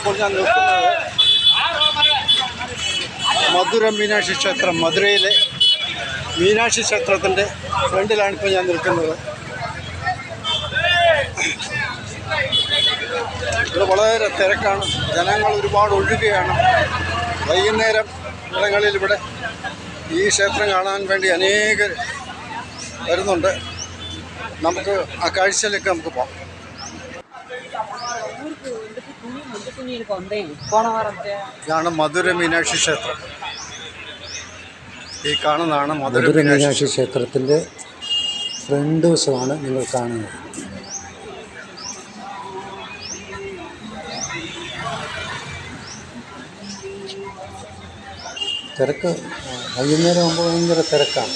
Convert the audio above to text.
ഇപ്പോൾ ഞാൻ നിൽക്കുന്നത് മധുര മീനാക്ഷി ക്ഷേത്രം, മധുരയിലെ മീനാക്ഷി ക്ഷേത്രത്തിൻ്റെ ഫ്രണ്ടിലാണ് ഇപ്പോൾ ഞാൻ നിൽക്കുന്നത്. ഇവിടെ വളരെ തിരക്കാണ്, ജനങ്ങൾ ഒരുപാട് ഒഴുകുകയാണ്. വൈകുന്നേരം ഇടങ്ങളിൽ ഇവിടെ ഈ ക്ഷേത്രം കാണാൻ വേണ്ടി അനേകർ വരുന്നുണ്ട്. നമുക്ക് ആ കാഴ്ചയിലേക്ക് നമുക്ക് പോകാം. ഇതാണ് മധുര മീനാക്ഷി ക്ഷേത്രം. ഈ കാണുന്നതാണ് മധുര മീനാക്ഷി ക്ഷേത്രത്തിൻ്റെ ഫ്രണ്ട് വശമാണ് നിങ്ങൾ കാണുന്നത്. തിരക്ക് വൈകുന്നേരം ആകുമ്പോൾ ഭയങ്കര തിരക്കാണ്.